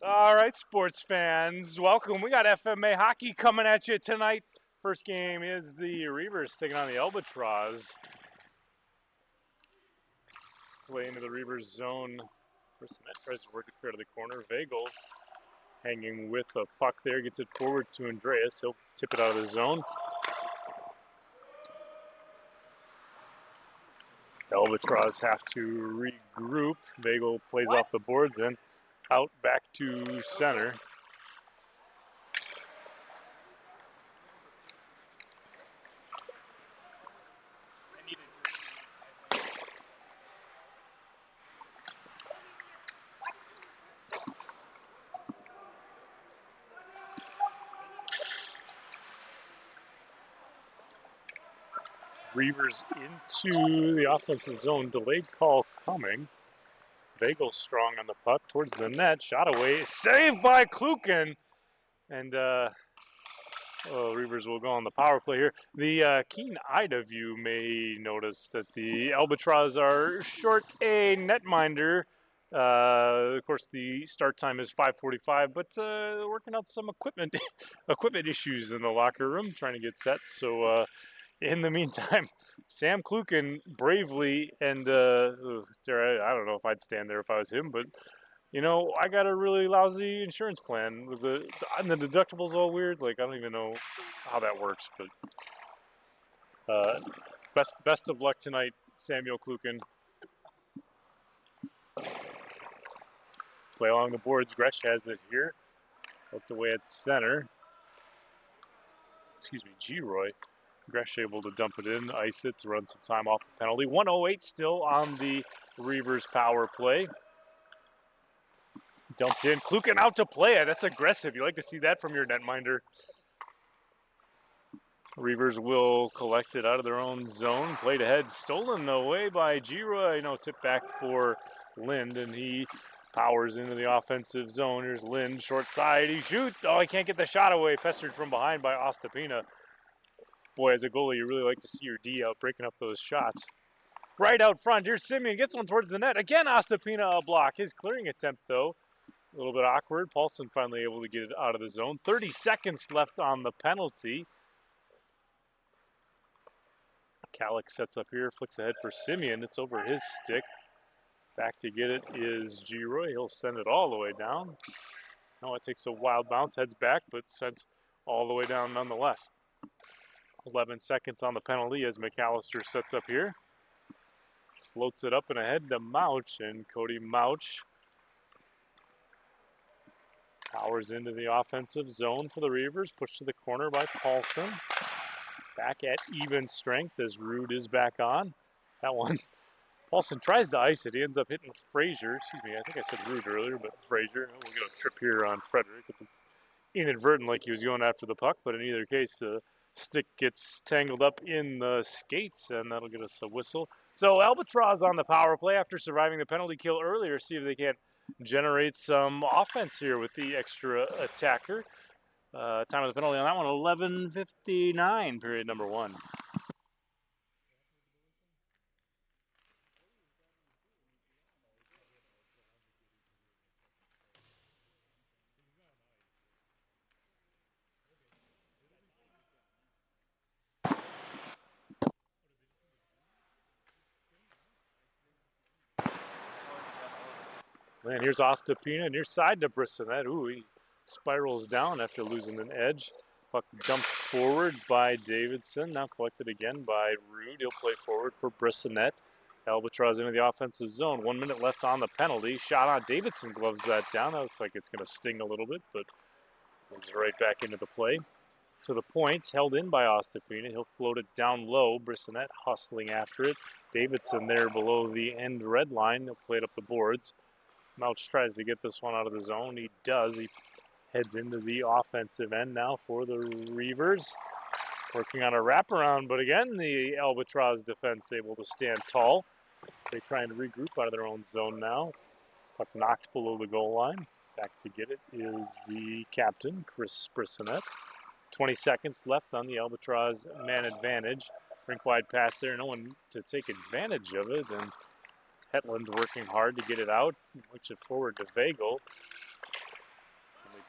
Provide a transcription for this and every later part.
All right, sports fans, welcome. We got FMA hockey coming at you tonight. First game is the Reavers taking on the Albatross. Play into the Reavers zone. Brissonette tries to work it fair to the corner. Vagel hanging with the puck there, gets it forward to Andreas. He'll tip it out of the zone. Albatross have to regroup. Vagel plays off the boards and out back to center. Reavers into the offensive zone. Delayed call coming. Vagel strong on the puck towards the net. Shot away. Saved by Klukin. And Reavers will go on the power play here. The keen-eyed of you may notice that the Albatross are short a netminder. Of course, the start time is 5:45, but working out some equipment issues in the locker room, trying to get set. So in the meantime, Sam Klukin bravely and I don't know if I'd stand there if I was him, but you know, I got a really lousy insurance plan with the deductible's all weird. Like I don't even know how that works, but best of luck tonight, Samuel Klukin. Play along the boards. Gresh has it here. Looked away at center. Excuse me, G-Roy. Gresh able to dump it in, ice it to run some time off the penalty. 1:08 still on the Reavers power play. Dumped in. Klukin out to play it. That's aggressive. You like to see that from your netminder. Reavers will collect it out of their own zone. Played ahead. Stolen away by G-Roy. Tip back for Lind, and he powers into the offensive zone. Here's Lind, short side. He shoots. Oh, he can't get the shot away. Pestered from behind by Ostapina. Boy, as a goalie, you really like to see your D out breaking up those shots. Right out front, here's Simeon. Gets one towards the net. Again, Ostapina a block. His clearing attempt, though, a little bit awkward. Paulson finally able to get it out of the zone. 30 seconds left on the penalty. Kalik sets up here, flicks ahead for Simeon. It's over his stick. Back to get it is G-Roy. He'll send it all the way down. No, it takes a wild bounce, heads back, but sent all the way down nonetheless. 11 seconds on the penalty as McAllister sets up here. Floats it up and ahead to Mouch, and Cody Mouch powers into the offensive zone for the Reavers. Pushed to the corner by Paulson. Back at even strength as Rude is back on. That one, Paulson tries to ice it. He ends up hitting Frazier. Excuse me, I think I said Rude earlier, but Frazier. We'll get a trip here on Frederick. It's inadvertent like he was going after the puck, but in either case, the stick gets tangled up in the skates, and that'll get us a whistle. So Albatross on the power play after surviving the penalty kill earlier. See if they can't generate some offense here with the extra attacker. Time of the penalty on that one, 11:59, period number one. And here's Ostapina, near side to Brissonette. Ooh, he spirals down after losing an edge. Puck dumped forward by Davidson. Now collected again by Rude. He'll play forward for Brissonette. Albatross into the offensive zone. 1 minute left on the penalty. Shot on Davidson gloves that down. That looks like it's going to sting a little bit, but moves right back into the play. To the point, held in by Ostapina. He'll float it down low. Brissonette hustling after it. Davidson there below the end red line. He'll play it up the boards. Mouch tries to get this one out of the zone. He does. He heads into the offensive end now for the Reavers. Working on a wraparound, but again, the Albatross defense able to stand tall. They trying to regroup out of their own zone now. Puck knocked below the goal line. Back to get it is the captain, Chris Brissonette. 20 seconds left on the Albatross man advantage. Rink wide pass there, no one to take advantage of it, and Hetland working hard to get it out. Push it forward to Vagel.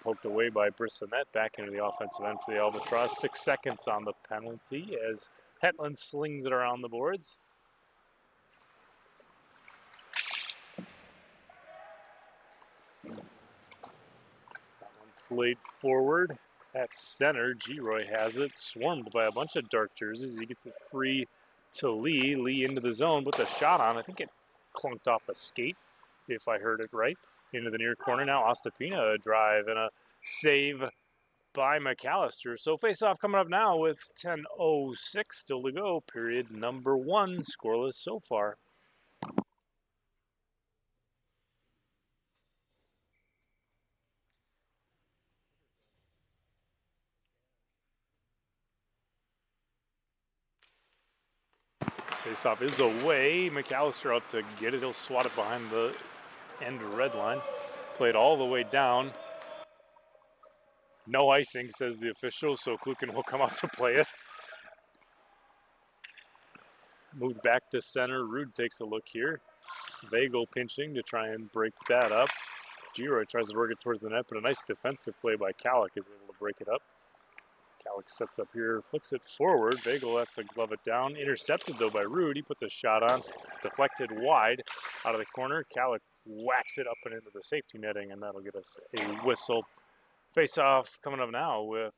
Poked away by Brissonette, back into the offensive end for the Albatross. 6 seconds on the penalty as Hetland slings it around the boards. That one played forward at center. G-Roy has it, swarmed by a bunch of dark jerseys. He gets it free to Lee. Lee into the zone, puts a shot on. I think it clunked off a skate, if I heard it right. Into the near corner now. Ostapina a drive and a save by McAllister. So face-off coming up now with 10:06 still to go. Period number 1, scoreless so far. Face-off is away. McAllister up to get it. He'll swat it behind the end red line. Played all the way down. No icing, says the official, so Kluken will come out to play it. Moved back to center. Rude takes a look here. Vagel pinching to try and break that up. G-Roy tries to work it towards the net, but a nice defensive play by Kalik is able to break it up. Kalik sets up here, flicks it forward. Vagel has to glove it down. Intercepted, though, by Rude. He puts a shot on. Deflected wide out of the corner. Kalik whacks it up and into the safety netting, and that'll get us a whistle. Face-off coming up now with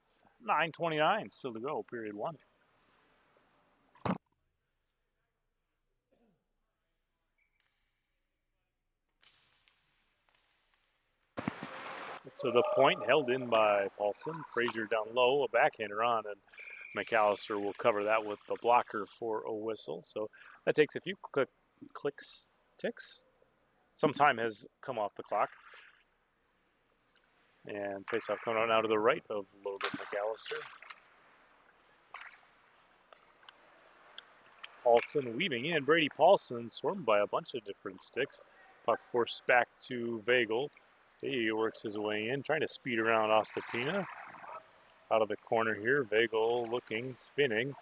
9:29 still to go, period 1. To the point, held in by Paulson. Frazier down low, a backhander on, and McAllister will cover that with the blocker for a whistle. So that takes a few ticks. Some time has come off the clock. And face-off coming out now to the right of Logan McAllister. Paulson weaving in. Brady Paulson swarmed by a bunch of different sticks. Puck forced back to Vagel. He works his way in, trying to speed around Ostapina. Out of the corner here, Vagel looking, spinning,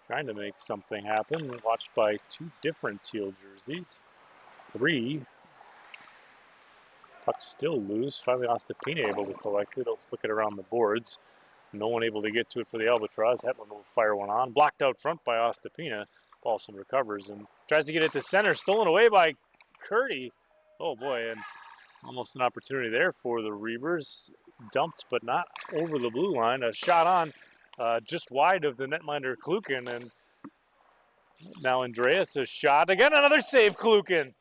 trying to make something happen. Watched by 2 different teal jerseys. 3. Puck still loose. Finally, Ostapina able to collect it. He'll flick it around the boards. No one able to get to it for the Albatross. Hetland will fire one on. Blocked out front by Ostapina. Paulson recovers and tries to get it to center. Stolen away by Curdy. Oh boy, and almost an opportunity there for the Reavers. Dumped, but not over the blue line. A shot on just wide of the netminder Kluken. And now Andreas, a shot. Again, another save, Kluken.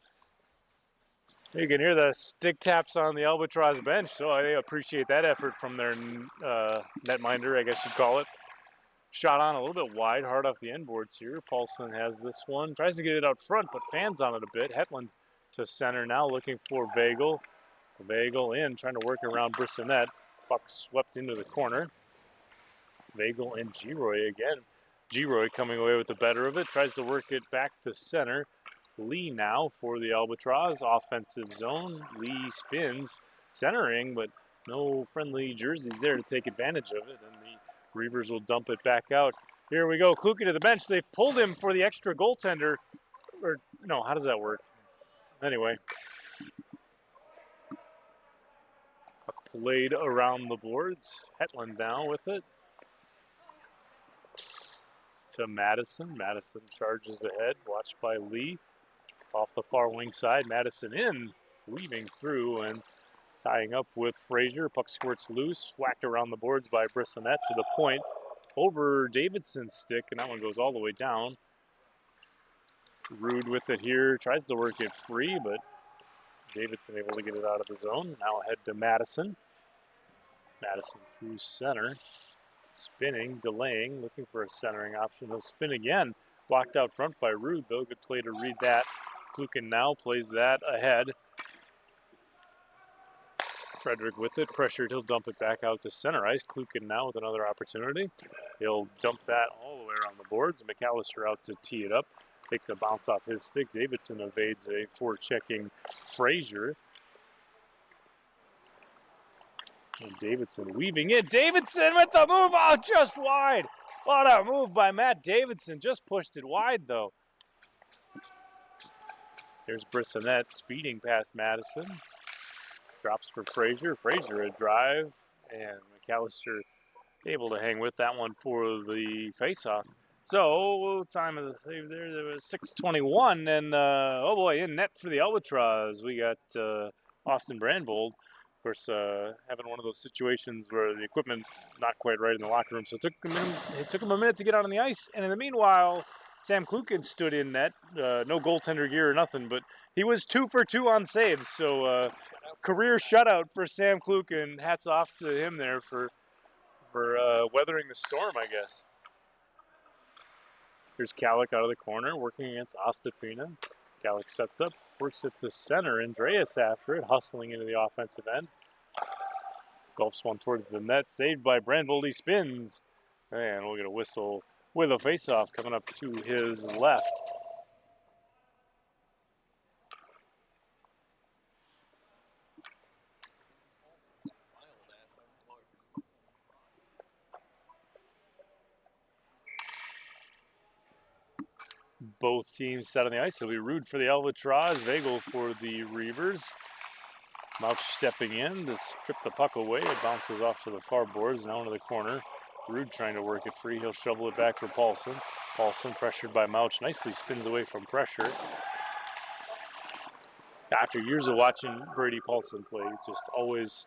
You can hear the stick taps on the Albatross bench, so I appreciate that effort from their netminder, I guess you'd call it. Shot on a little bit wide, hard off the end boards here. Paulson has this one. Tries to get it out front, but fans on it a bit. Hetland to center now, looking for Vagel. Vagel in, trying to work around Brissonette. Puck swept into the corner. Vagel and G-Roy again. G-Roy coming away with the better of it. Tries to work it back to center. Lee now for the Albatross. Offensive zone. Lee spins, centering, but no friendly jerseys there to take advantage of it. And the Reavers will dump it back out. Here we go. Kluke to the bench. They've pulled him for the extra goaltender. Or, no, how does that work? Anyway. Played around the boards. Hetland now with it. To Madison. Madison charges ahead. Watched by Lee. Off the far wing side. Madison in. Weaving through and tying up with Frazier. Puck squirts loose. Whacked around the boards by Brissonette to the point. Over Davidson's stick. And that one goes all the way down. Rude with it here. Tries to work it free, but Davidson able to get it out of the zone. Now ahead to Madison. Madison through center. Spinning, delaying, looking for a centering option. He'll spin again. Blocked out front by Rude, though. Good play to read that. Kluken now plays that ahead. Frederick with it. Pressured. He'll dump it back out to center ice. Kluken now with another opportunity. He'll dump that all the way around the boards. McAllister out to tee it up. Takes a bounce off his stick. Davidson evades a forechecking Frazier. And Davidson weaving in. Davidson with the move out just wide. What a move by Matt Davidson. Just pushed it wide, though. There's Brissonette speeding past Madison. Drops for Frazier. Frazier a drive, and McAllister able to hang with that one for the faceoff. So time of the save there was 6:21, and oh boy, in net for the Albatross. We got Austin Brandvold. Of course, having one of those situations where the equipment not quite right in the locker room, so it took him a minute to get out on the ice. And in the meanwhile, Sam Klukin stood in net, no goaltender gear or nothing, but he was 2 for 2 on saves. So career shutout for Sam Klukin. Hats off to him there for weathering the storm, I guess. Here's Kalik out of the corner, working against Ostapina. Kalik sets up, works it to center. Andreas after it, hustling into the offensive end. Gulps one towards the net, saved by Brandvold. He spins. And we'll get a whistle with a faceoff coming up to his left. Both teams set on the ice. It'll be Rude for the Albatross, Vagel for the Reavers. Mouch stepping in to strip the puck away. It bounces off to the far boards, now into the corner. Rude trying to work it free. He'll shovel it back for Paulson. Paulson pressured by Mouch. Nicely spins away from pressure. After years of watching Brady Paulson play, just always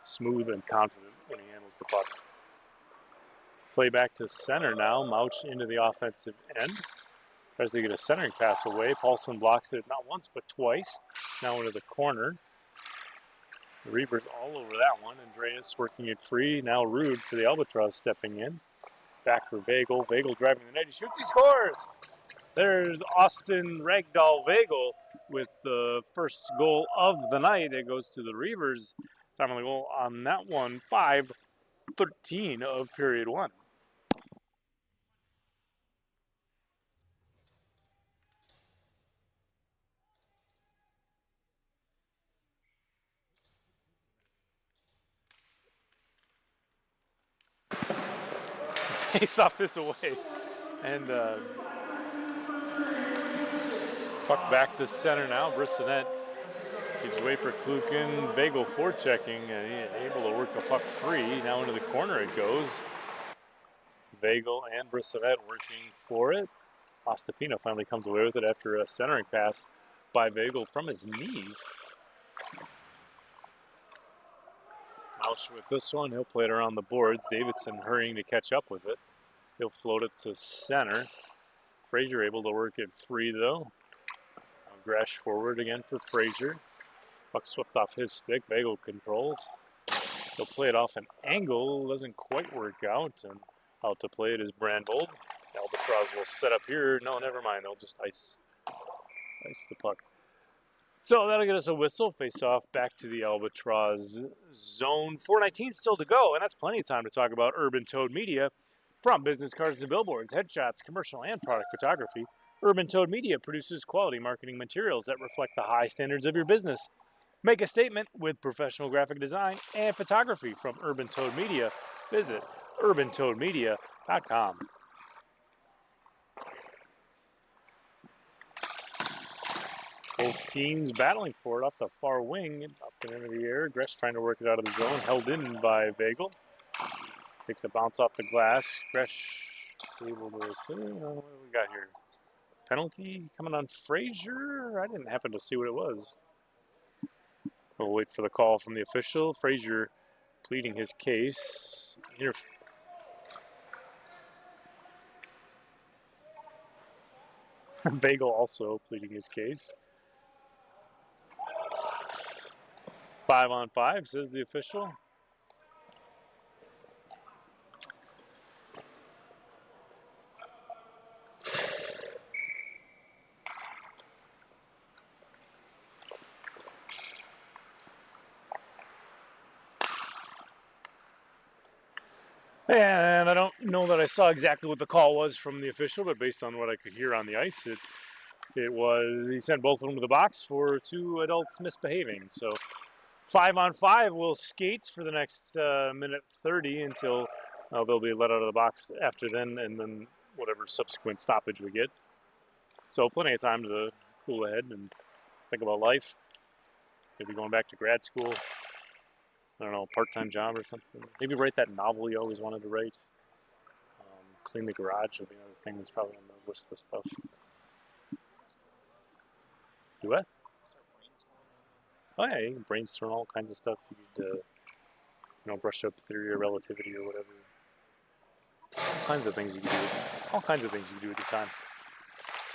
smooth and confident when he handles the puck. Play back to center now. Mouch into the offensive end. Tries to get a centering pass away. Paulson blocks it not once but twice. Now into the corner. The Reavers all over that one. Andreas working it free. Now Rude for the Albatross stepping in. Back for Vagel. Vagel driving the net. He shoots. He scores! There's Austin Ragdoll Vagel with the first goal of the night. It goes to the Reavers. Time on the goal on that one. 5:13 of period one. Face off this away, and puck back to center now. Brissonette gives way for Klukin. Vagel forechecking, and able to work the puck free. Now into the corner it goes. Vagel and Brissonette working for it. Ostapina finally comes away with it after a centering pass by Vagel from his knees. Mouch with this one. He'll play it around the boards. Davidson hurrying to catch up with it. He'll float it to center. Frazier able to work it free, though. Gresh forward again for Frazier. Puck swept off his stick. Vagel controls. He'll play it off an angle. Doesn't quite work out. And out to play it is Brandvold. Albatross will set up here. No, never mind. They'll just ice the puck. So that'll get us a whistle. Face off back to the Albatross zone. 4:19 still to go, and that's plenty of time to talk about Urban Toad Media. From business cards to billboards, headshots, commercial, and product photography, Urban Toad Media produces quality marketing materials that reflect the high standards of your business. Make a statement with professional graphic design and photography from Urban Toad Media. Visit urbantoadmedia.com. Both teams battling for it up the far wing, up and into the air. Gresh trying to work it out of the zone, held in by Vagel. Takes a bounce off the glass. Gresh able to, what do we got here? Penalty coming on Frazier? I didn't happen to see what it was. We'll wait for the call from the official. Frazier pleading his case. Here. Vagel also pleading his case. 5-on-5, says the official. And I don't know that I saw exactly what the call was from the official, but based on what I could hear on the ice, it was he sent both of them to the box for two adults misbehaving. So 5-on-5 will skate for the next minute 30 until they'll be let out of the box after then, and then whatever subsequent stoppage we get. So plenty of time to cool ahead and think about life. Maybe going back to grad school. I don't know, part-time job or something. Maybe write that novel you always wanted to write. Clean the garage will be another thing that's probably on the list of stuff. Do what? Oh yeah, you can brainstorm all kinds of stuff. You could, brush up theory of relativity or whatever. All kinds of things you can do. All kinds of things you can do at the time.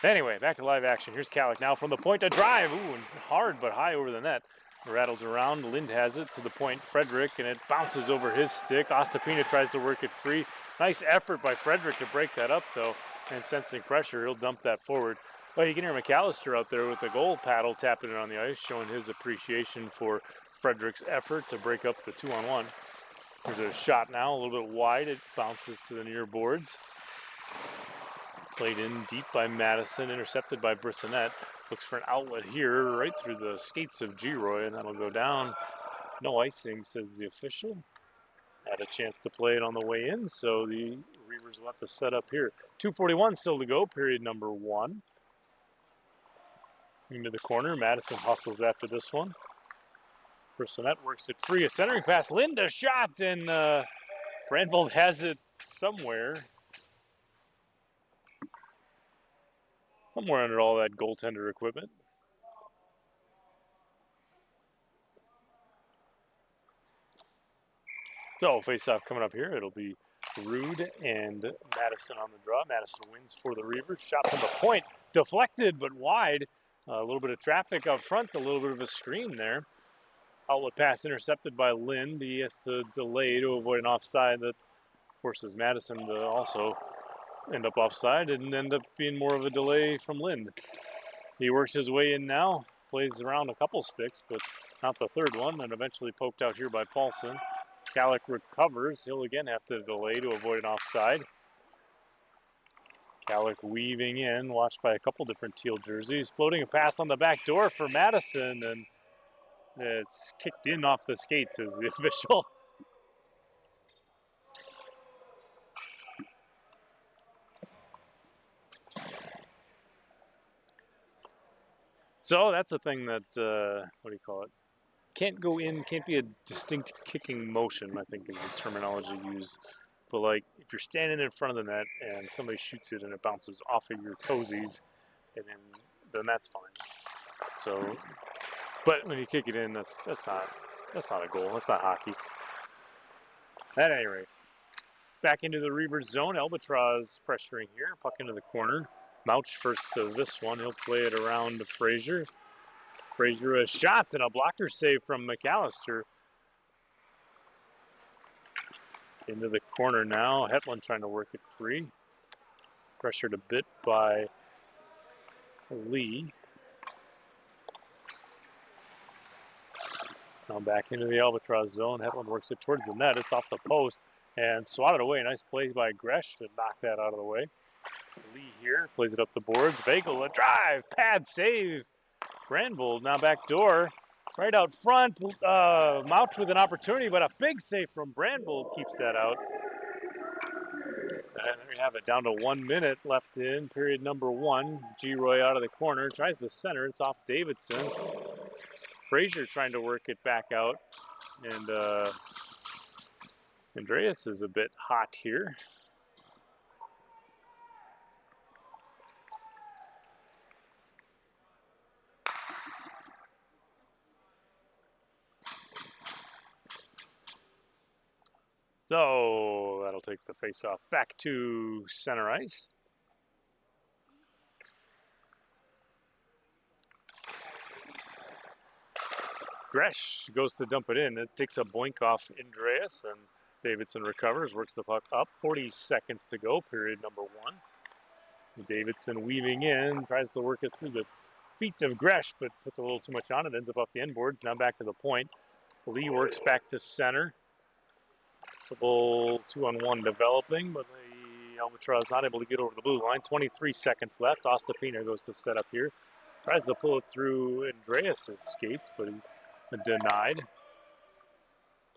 Anyway, back to live action. Here's Kalik now from the point to drive. Ooh, and hard but high over the net. Rattles around. Lind has it to the point. Frederick, and it bounces over his stick. Ostapina tries to work it free. Nice effort by Frederick to break that up, though. And sensing pressure, he'll dump that forward. Well, you can hear McAllister out there with the goal paddle tapping it on the ice, showing his appreciation for Frederick's effort to break up the 2-on-1. There's a shot now, a little bit wide. It bounces to the near boards. Played in deep by Madison, intercepted by Brissonette. Looks for an outlet here, right through the skates of Giroy, and that'll go down. No icing, says the official. Had a chance to play it on the way in, so the Reavers will have to set up here. 2:41 still to go, period number 1. Into the corner, Madison hustles after this one. Brissonette works it free, a centering pass, Linda shot, and Brandvold has it somewhere. Somewhere under all that goaltender equipment. So face-off coming up here. It'll be Rude and Madison on the draw. Madison wins for the Reavers. Shot from the point, deflected but wide. A little bit of traffic up front, a little bit of a screen there. Outlet pass intercepted by Lind. He has to delay to avoid an offside that forces Madison to also end up offside and end up being more of a delay from Lind. He works his way in now, plays around a couple sticks, but not the third one, and eventually poked out here by Paulson. Kalik recovers. He'll again have to delay to avoid an offside. Kalik weaving in, watched by a couple different teal jerseys. Floating a pass on the back door for Madison, and it's kicked in off the skates as the official. So that's a thing that, what do you call it? Can't go in, can't be a distinct kicking motion, I think is the terminology used. But like, if you're standing in front of the net and somebody shoots it and it bounces off of your toesies, and then that's fine. So, but when you kick it in, that's not a goal. That's not hockey. At any rate, back into the Reavers zone. Albatross pressuring here, puck into the corner. Mouch first to this one. He'll play it around to Frazier. Frazier a shot and a blocker save from McAllister. Into the corner now. Hetland trying to work it free. Pressured a bit by Lee. Now back into the Albatross zone. Hetland works it towards the net. It's off the post and swatted away. Nice play by Gresh to knock that out of the way. Lee here plays it up the boards. Vagel a drive, pad save. Brandvold now back door, right out front. Mouch with an opportunity, but a big save from Brandvold keeps that out. And there you have it, down to 1 minute left in period number 1. Giroy out of the corner, tries the center. It's off Davidson. Frazier trying to work it back out, and Andreas is a bit hot here. So that'll take the face-off back to center ice. Gresh goes to dump it in. It takes a boink off Andreas, and Davidson recovers, works the puck up. 40 seconds to go, period number 1. Davidson weaving in, tries to work it through the feet of Gresh, but puts a little too much on it, ends up off the end boards. Now back to the point. Lee works back to center. Possible 2-on-1 developing, but the Albatross not able to get over the blue line. 23 seconds left. Ostapina goes to set up here. Tries to pull it through Andreas' skates, but he's denied.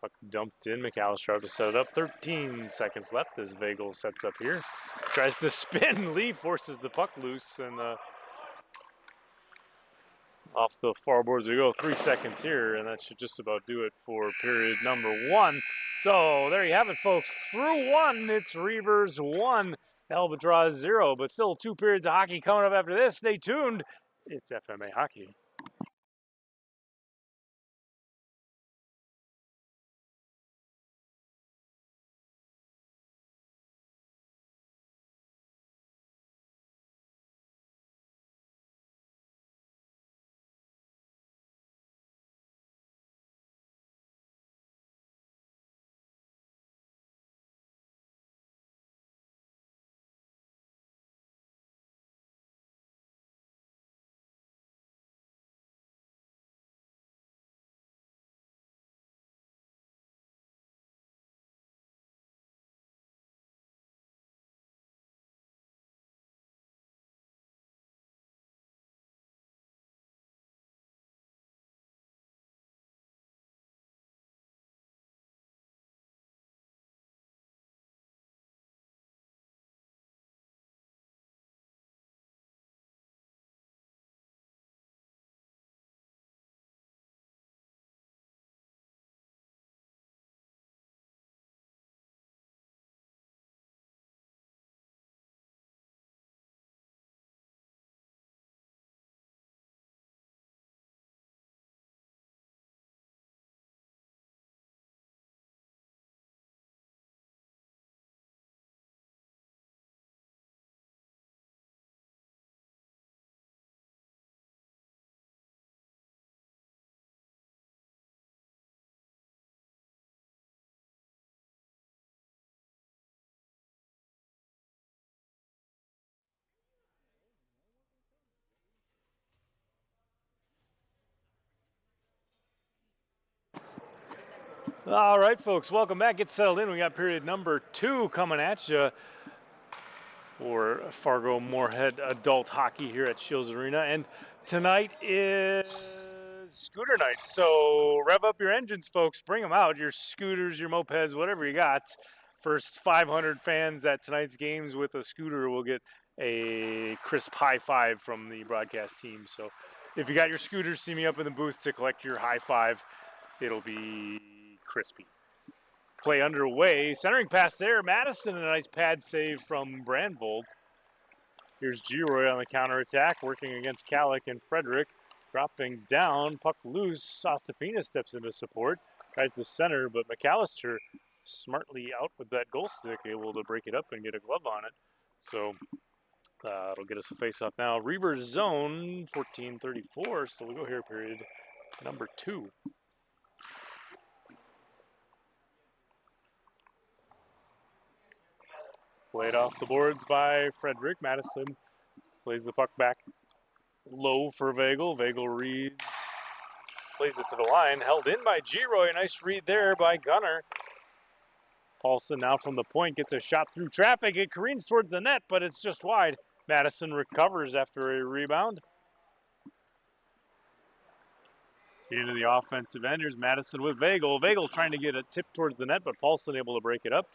Puck dumped in. McAllister out to set it up. 13 seconds left as Vagel sets up here. Tries to spin. Lee forces the puck loose, and Off the far boards we go. 3 seconds here, and that should just about do it for period number 1. So there you have it, folks. Through 1, it's Reavers 1, Albatross 0. But still 2 periods of hockey coming up after this. Stay tuned. It's FMA Hockey. All right, folks, welcome back. Get settled in. We got period number 2 coming at you for Fargo Moorhead adult hockey here at Shields Arena. And tonight is scooter night. So rev up your engines, folks. Bring them out. Your scooters, your mopeds, whatever you got. First 500 fans at tonight's games with a scooter will get a crisp high five from the broadcast team. So if you got your scooters, see me up in the booth to collect your high five. It'll be crispy. Play underway. Centering pass there. Madison, a nice pad save from Brandvold. Here's Giroy on the counterattack, working against Kalik and Frederick. Dropping down, puck loose. Ostapina steps into support. Tries to center, but McAllister smartly out with that goal stick, able to break it up and get a glove on it. So it'll get us a face-off now. Reavers zone, 14:34. So we'll go here, period number 2. Played off the boards by Frederick. Madison plays the puck back low for Vagel. Vagel reads, plays it to the line. Held in by Giroy. Nice read there by Gunner. Paulson now from the point gets a shot through traffic. It careens towards the net, but it's just wide. Madison recovers after a rebound. Into the offensive end. Here's Madison with Vagel. Vagel trying to get a tip towards the net, but Paulson able to break it up.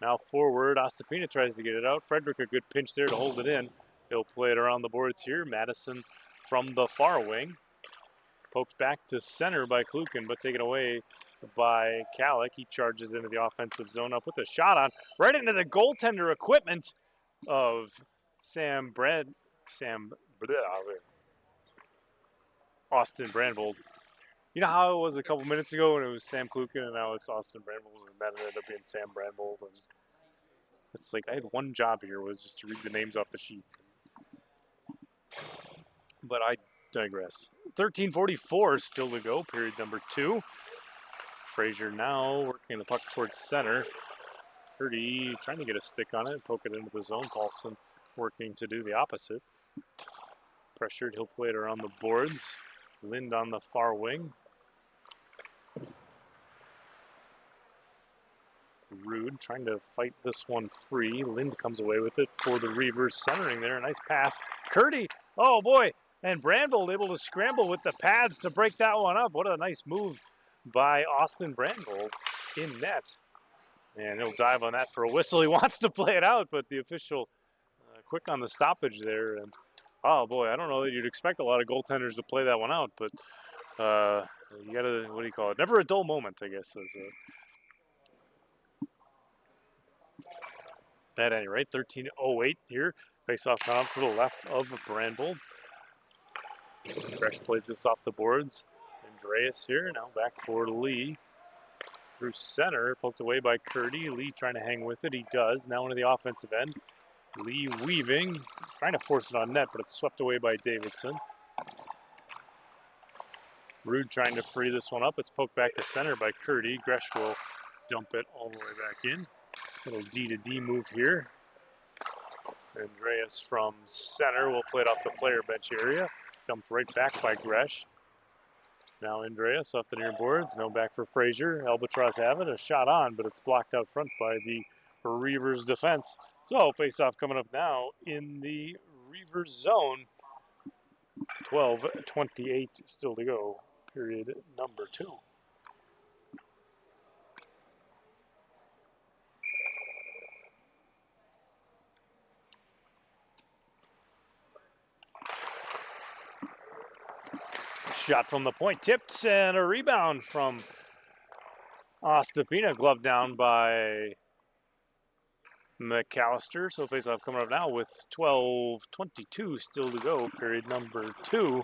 Now forward, Ostapina tries to get it out. Frederick a good pinch there to hold it in. He'll play it around the boards here. Madison from the far wing. Poked back to center by Klukin, but taken away by Kalik. He charges into the offensive zone. Now puts a shot on right into the goaltender equipment of Austin Brandvold. You know how it was a couple minutes ago when it was Sam Klukin and now it's Austin Brandvold, and then it ended up being Sam Brandvold. And it's like I had one job here, was just to read the names off the sheet. But I digress. 13:44 still to go, period number 2. Frazier now working the puck towards center. Purdy trying to get a stick on it, poke it into the zone. Paulson working to do the opposite. Pressured, he'll play it around the boards. Lind on the far wing. Rude trying to fight this one free. Lind comes away with it for the Reavers, centering there. Nice pass. Curdy, oh boy. And Brandvold able to scramble with the pads to break that one up. What a nice move by Austin Brandvold in net. And he'll dive on that for a whistle. He wants to play it out, but the official quick on the stoppage there. And Oh boy, I don't know that you'd expect a lot of goaltenders to play that one out, but you gotta, what do you call it? Never a dull moment, I guess. At any rate, 13:08 here. Face-off coming up to the left of Brandvold. Gresh plays this off the boards. Andreas here, now back for Lee. Through center, poked away by Curdy. Lee trying to hang with it. He does. Now into the offensive end. Lee weaving, trying to force it on net, but it's swept away by Davidson. Rude trying to free this one up. It's poked back to center by Curdy. Gresh will dump it all the way back in. Little D to D move here. Andreas from center will play it off the player bench area. Dumped right back by Gresh. Now Andreas off the near boards. No back for Frazier. Albatross have it. A shot on, but it's blocked out front by the Reavers defense. So face-off coming up now in the Reavers zone. 12:28 still to go. Period number 2. Shot from the point, tipped, and a rebound from Ostapina, gloved down by McAllister. So face-off coming up now with 12:22 still to go, period number 2.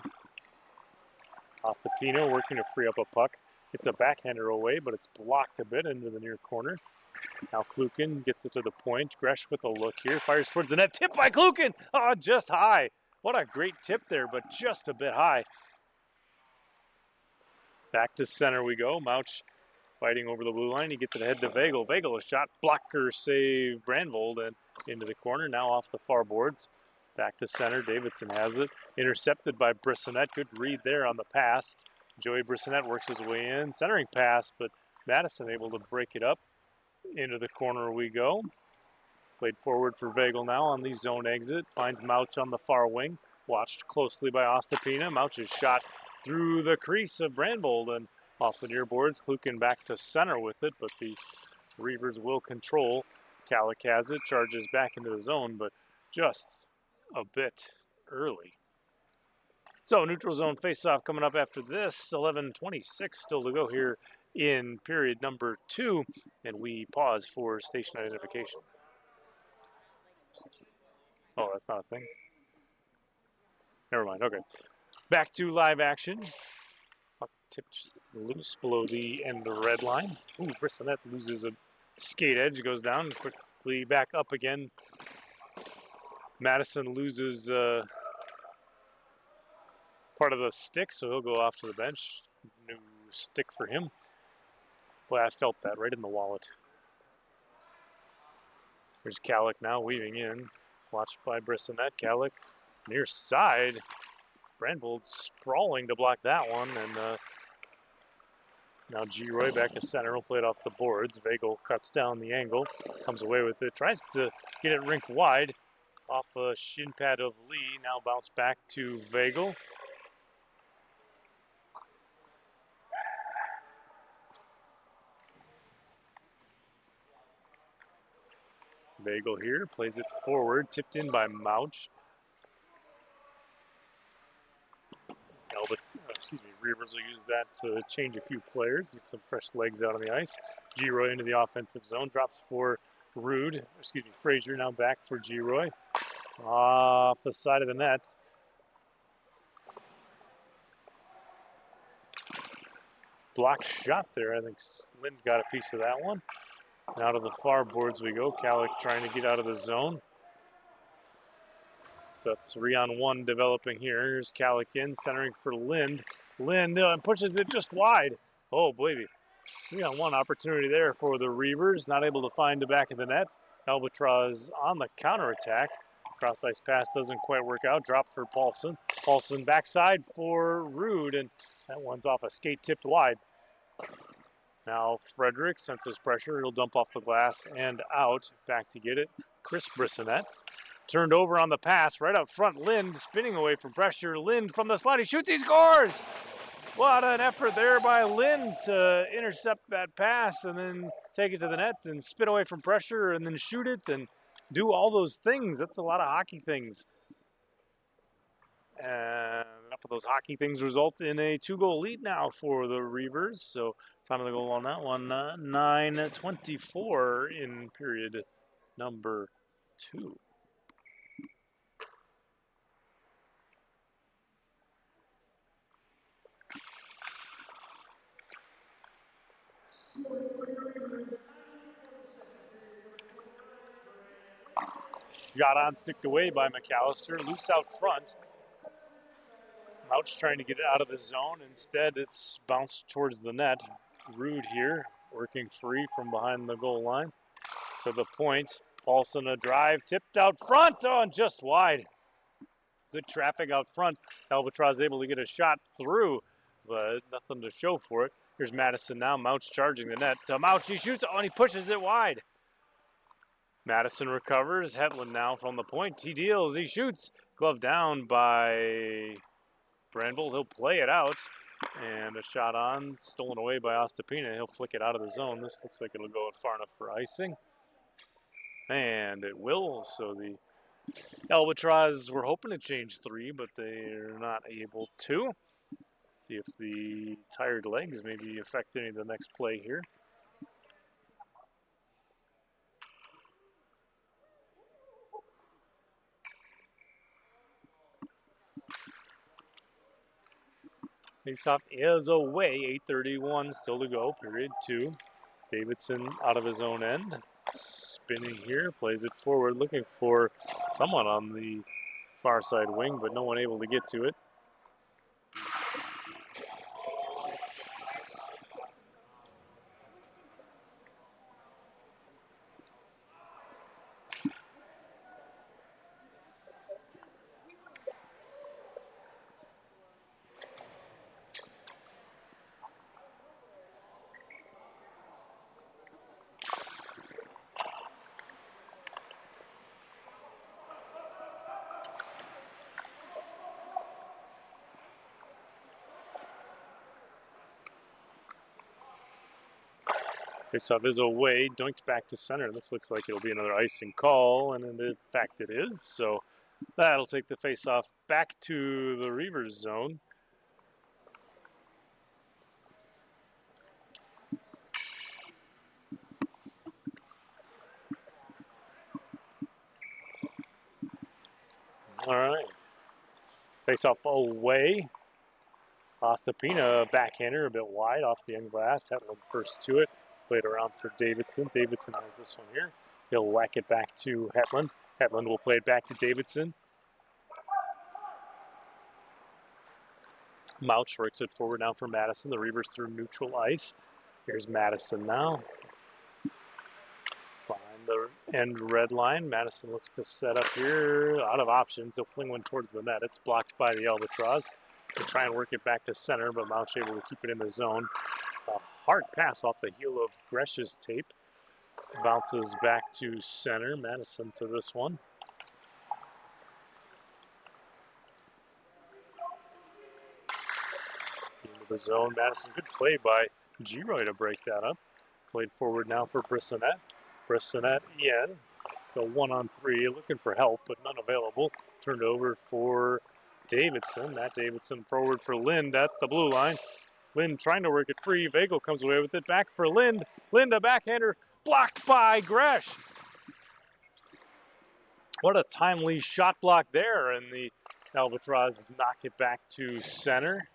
Ostapina working to free up a puck. It's a backhander away, but it's blocked a bit into the near corner. Now Klukin gets it to the point. Gresh with a look here, fires towards the net. Tip by Klukin! Oh, just high. What a great tip there, but just a bit high. Back to center we go. Mouch fighting over the blue line. He gets it ahead to Vagel. Vagel, a shot blocker save Brandvold and into the corner. Now off the far boards. Back to center. Davidson has it. Intercepted by Brissonette. Good read there on the pass. Joey Brissonette works his way in. Centering pass, but Madison able to break it up. Into the corner we go. Played forward for Vagel now on the zone exit. Finds Mouch on the far wing. Watched closely by Ostapina. Mouch's shot through the crease of Brandvold and off the near boards. Klukin back to center with it, but the Reavers will control. Kalik has it, charges back into the zone, but just a bit early. So neutral zone face-off coming up after this. 11:26 still to go here in period number 2, and we pause for station identification. Oh, that's not a thing. Never mind, okay. Back to live action. Puck tipped loose below the end of the red line. Ooh, Brissonette loses a skate edge, goes down, quickly back up again. Madison loses part of the stick, so he'll go off to the bench. New stick for him. Boy, I felt that right in the wallet. There's Kalik now weaving in. Watched by Brissonette. Kalik near side. Brandvold sprawling to block that one, and now G-Roy back to center will play it off the boards. Vagel cuts down the angle, comes away with it, tries to get it rink wide off a shin pad of Lee. Now bounce back to Vagel. Vagel here plays it forward, tipped in by Mouch. Reavers will use that to change a few players, get some fresh legs out on the ice. G-Roy into the offensive zone, drops for Frazier now back for G-Roy. Off the side of the net. Block shot there, I think Lind got a piece of that one. Now to the far boards we go. Kalik trying to get out of the zone. So 3-on-1 developing here. Here's Kalik in, centering for Lind. Lind pushes it just wide. Oh, baby. 3-on-1 opportunity there for the Reavers. Not able to find the back of the net. Albatross on the counterattack. Cross-ice pass doesn't quite work out. Drop for Paulson. Paulson backside for Rude, and that one's off a skate tipped wide. Now Frederick senses pressure. He'll dump off the glass and out. Back to get it. Chris Brissonette. Turned over on the pass, right up front. Lind spinning away from pressure. Lind from the slide, he shoots, he scores! What an effort there by Lind to intercept that pass and then take it to the net and spin away from pressure and then shoot it and do all those things. That's a lot of hockey things. And enough of those hockey things result in a 2-goal lead now for the Reavers. So time of the goal on that one, 9:24 in period number 2. Shot on, sticked away by McAllister. Loose out front. Mouch trying to get it out of the zone. Instead, it's bounced towards the net. Rude here, working free from behind the goal line. To the point. Paulson a drive, tipped out front. Oh, and just wide. Good traffic out front. Albatross able to get a shot through, but nothing to show for it. Here's Madison now. Mouch charging the net. Mouch, he shoots, oh, and he pushes it wide. Madison recovers. Hetland now from the point. He deals. He shoots. Glove down by Brandvold. He'll play it out. And a shot on. Stolen away by Ostapina. He'll flick it out of the zone. This looks like it'll go far enough for icing. And it will. So the Albatross were hoping to change 3, but they're not able to. See if the tired legs maybe affect any of the next play here. Faceoff is away, 8:31 still to go, period 2. Davidson out of his own end. Spinning here, plays it forward, looking for someone on the far side wing, but no one able to get to it. Faceoff is away, doinked back to center. This looks like it'll be another icing call, and in fact it is. So that'll take the faceoff back to the Reavers zone. All right. Faceoff away. Ostapina backhander a bit wide off the end glass. Hetland first to it. Played around for Davidson. Davidson has this one here. He'll whack it back to Hetland. Hetland will play it back to Davidson. Mouch works it forward now for Madison. The Reavers through neutral ice. Here's Madison now. Behind the end red line. Madison looks to set up here. Out of options. He'll fling one towards the net. It's blocked by the Albatross. They try and work it back to center, but Mouch able to keep it in the zone. A hard pass off the heel of Gresh's tape. Bounces back to center. Madison to this one. Into the zone. Madison, good play by Giroy to break that up. Played forward now for Brissonette. Brissonette in. So 1-on-3, looking for help, but none available. Turned over for Davidson. Matt Davidson forward for Lind at the blue line. Lind trying to work it free. Vagel comes away with it. Back for Lind. Lind, a backhander. Blocked by Gresh. What a timely shot block there. And the Albatross knock it back to center.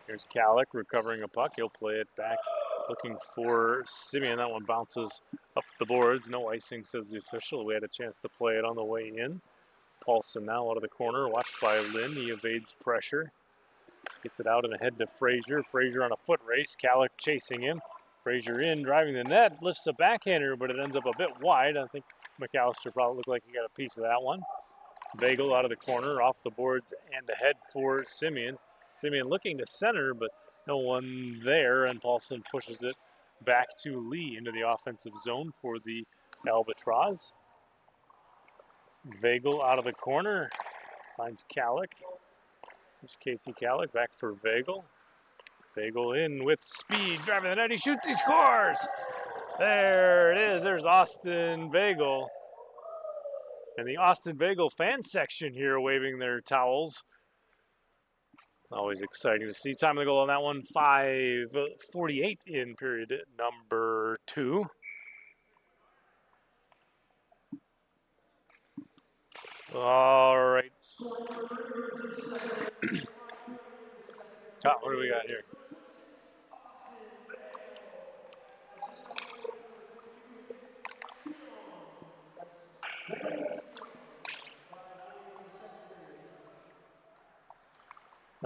Here's Kalik recovering a puck. He'll play it back. Looking for Simeon. That one bounces up the boards. No icing, says the official. We had a chance to play it on the way in. Paulson now out of the corner, watched by Lynn. He evades pressure. Gets it out and ahead to Frazier. Frazier on a foot race. Kalik chasing him. Frazier in, driving the net. Lifts a backhander, but it ends up a bit wide. I think McAllister probably looked like he got a piece of that one. Vagel out of the corner, off the boards, and ahead for Simeon. Simeon looking to center, but no one there, and Paulson pushes it back to Lee into the offensive zone for the Albatross. Vagel out of the corner, finds Kalik. There's Casey Kalik back for Vagel. Vagel in with speed, driving the net, he shoots, he scores! There it is, there's Austin Vagel. And the Austin Bagel fan section here waving their towels. Always exciting to see. Time of the goal on that one, 5:48 in period number 2. All right. What do we got here?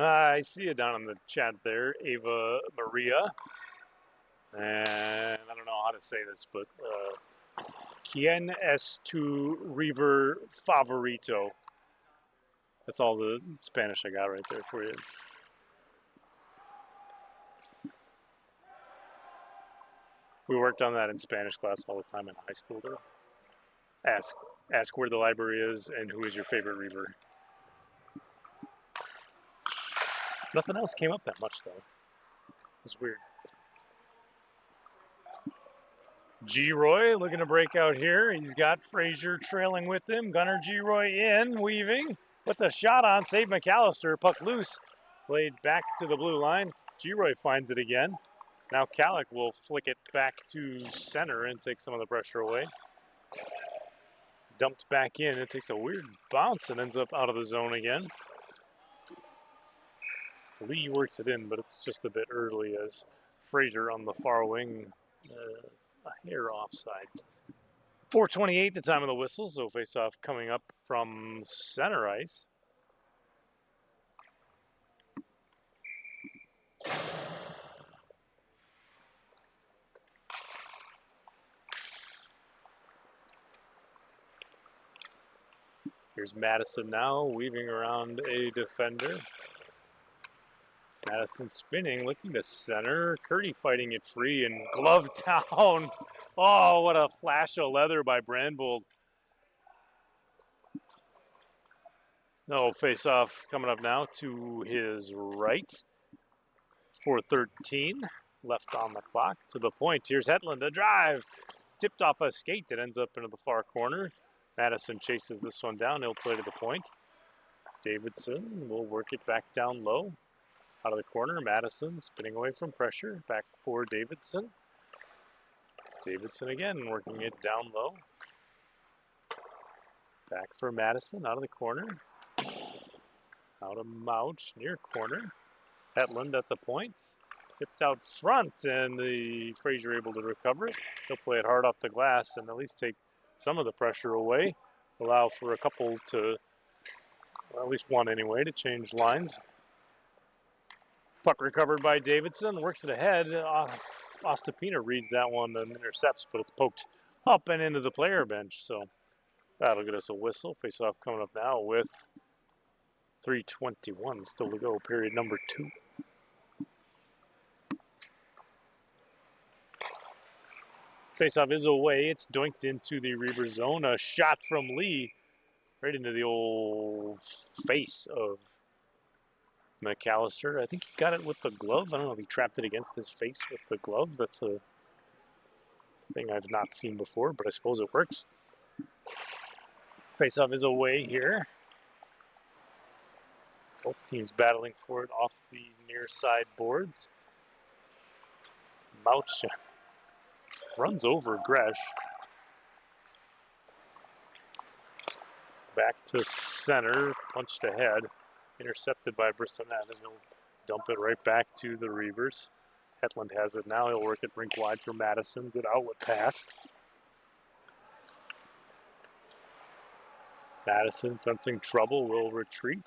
I see it down in the chat there, Ava Maria. And I don't know how to say this, but Quien es tu Reaver favorito? That's all the Spanish I got right there for you. We worked on that in Spanish class all the time in high school, though. Ask where the library is and who is your favorite Reaver. Nothing else came up that much, though. It was weird. G-Roy looking to break out here. He's got Frazier trailing with him. Gunnar G-Roy in, weaving. Puts a shot on, save McAllister. Puck loose. Played back to the blue line. G-Roy finds it again. Now Kallick will flick it back to center and take some of the pressure away. Dumped back in. It takes a weird bounce and ends up out of the zone again. Lee works it in, but it's just a bit early as Frazier on the far wing, a hair offside. 4:28 the time of the whistle, so face-off coming up from center ice. Here's Madison now, weaving around a defender. Madison spinning, looking to center. Curdy fighting it free and glove down. Oh, what a flash of leather by Brandvold. No, face-off coming up now to his right. 4:13 left on the clock. To the point. Here's Hetland, a drive. Tipped off a skate that ends up into the far corner. Madison chases this one down. He'll play to the point. Davidson will work it back down low. Out of the corner, Madison spinning away from pressure. Back for Davidson. Davidson again working it down low. Back for Madison out of the corner. Out of Mouch, near corner. Hetland at the point. Tipped out front, and the Frazier able to recover it. He'll play it hard off the glass and at least take some of the pressure away. Allow for a couple to, well, at least one anyway, to change lines. Puck recovered by Davidson, works it ahead. Ostapina reads that one and intercepts, but it's poked up and into the player bench. So that'll get us a whistle. Face-off coming up now with 3:21 still to go, period number 2. Face-off is away. It's doinked into the Reaver zone. A shot from Lee right into the old face of McAllister. I think he got it with the glove. I don't know if he trapped it against his face with the glove. That's a thing I've not seen before, but I suppose it works. Face-off is away here. Both teams battling for it off the near side boards. Mouch runs over Gresh. Back to center, punched ahead. Intercepted by Brissonette, and he'll dump it right back to the Reavers. Hetland has it now. He'll work it rink wide for Madison. Good outlet pass. Madison, sensing trouble, will retreat.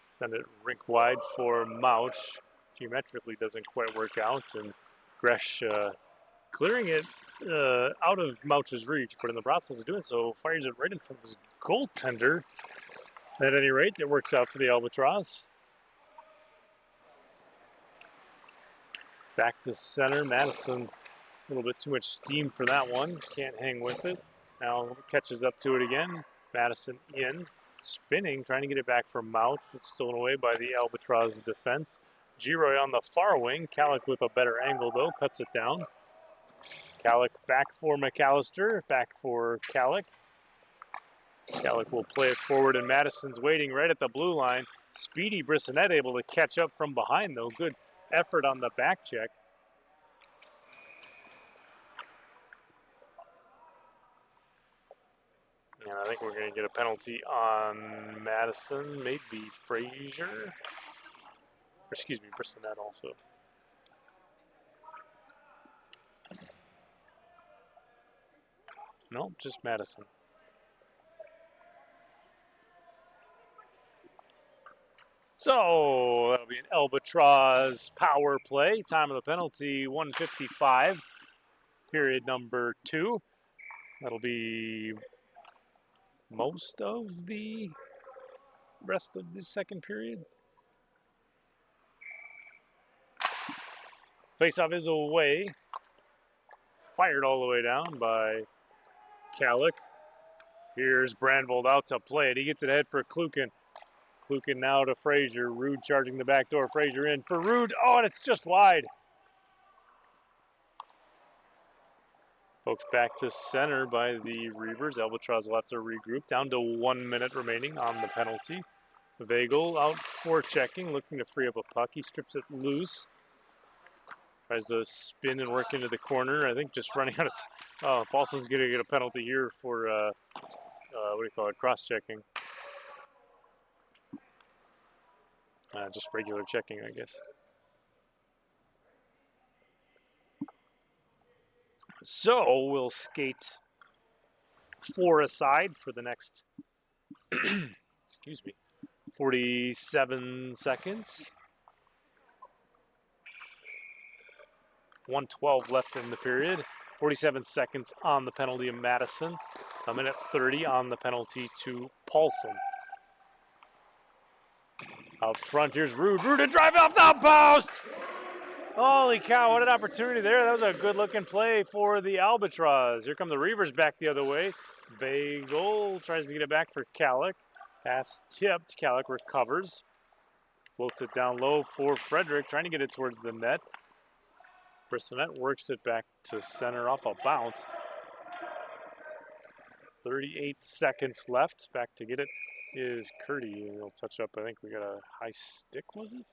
Send it rink wide for Mouch. Geometrically doesn't quite work out, and Gresh clearing it out of Mouch's reach, but in the process of doing so, fires it right in front of his goaltender. At any rate, it works out for the Albatross. Back to center. Madison, a little bit too much steam for that one. Can't hang with it. Now catches up to it again. Madison in. Spinning, trying to get it back for Mouch. It's stolen away by the Albatross defense. Giroy on the far wing. Kallick with a better angle, though. Cuts it down. Kallick back for McAllister. Back for Kallick. Gallic will play it forward, and Madison's waiting right at the blue line. Speedy Brissonette able to catch up from behind, though. Good effort on the back check. And I think we're going to get a penalty on Madison, maybe Frazier. Or excuse me, Brissonette also. No, just Madison. So that'll be an Albatross power play. Time of the penalty, 1:55. Period number 2. That'll be most of the rest of the second period. Faceoff is away. Fired all the way down by Gallic. Here's Brandvold out to play it. He gets it ahead for Klukin. Klukin now to Frazier. Rude charging the back door. Frazier in for Rude. Oh, and it's just wide. Folks back to center by the Reavers. Albatross will have to regroup. Down to 1 minute remaining on the penalty. Vagel out forechecking, looking to free up a puck. He strips it loose. Tries to spin and work into the corner. I think just running out of time. Paulson's going to get a penalty here for, what do you call it, cross-checking. Just regular checking, I guess. So we'll skate 4 aside for the next, excuse me, 47 seconds. 1:12 left in the period. 47 seconds on the penalty of Madison. A minute 30 on the penalty to Paulson. Out front, here's Rude. Rude to drive off the post! Holy cow, what an opportunity there. That was a good-looking play for the Albatross. Here come the Reavers back the other way. Vagel tries to get it back for Gallic. Pass tipped. Gallic recovers. Floats it down low for Frederick, trying to get it towards the net. Brissonette works it back to center off a bounce. 38 seconds left. Back to get it is Curdy. He'll touch up. I think we got a high stick, was it?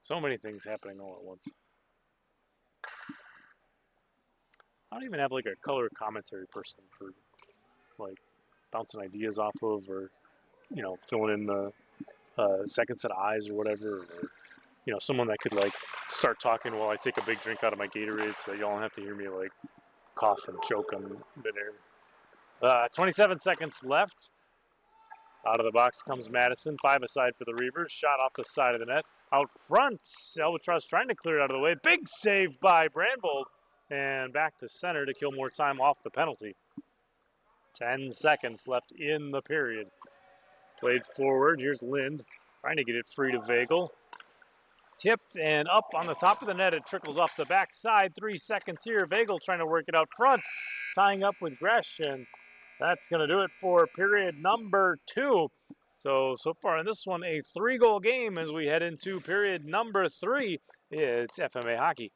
So many things happening all at once. I don't even have like a color commentary person for like bouncing ideas off of, or you know, filling in the second set of eyes or whatever, or you know, someone that could like start talking while I take a big drink out of my Gatorade, so y'all don't have to hear me like cough and choke on midair. 27 seconds left. Out of the box comes Madison. 5 aside for the Reavers. Shot off the side of the net. Out front, Albatross trying to clear it out of the way. Big save by Brandvold. And back to center to kill more time off the penalty. 10 seconds left in the period. Played forward. Here's Lind trying to get it free to Vagel. Tipped and up on the top of the net. It trickles off the backside. 3 seconds here. Vagel trying to work it out front. Tying up with Gresh. And that's going to do it for period number 2. So far in this one, a 3-goal game as we head into period number 3. It's FMA hockey.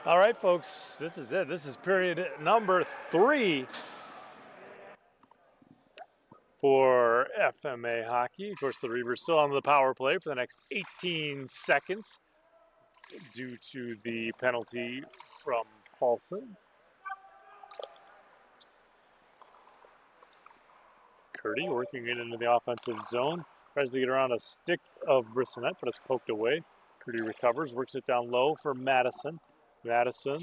All right, folks, this is it. This is period number 3 for FMA hockey. Of course, the Reavers still on the power play for the next 18 seconds due to the penalty from Paulson. Curdy working it into the offensive zone. Tries to get around a stick of Brissonette, but it's poked away. Curdy recovers, works it down low for Madison. Madison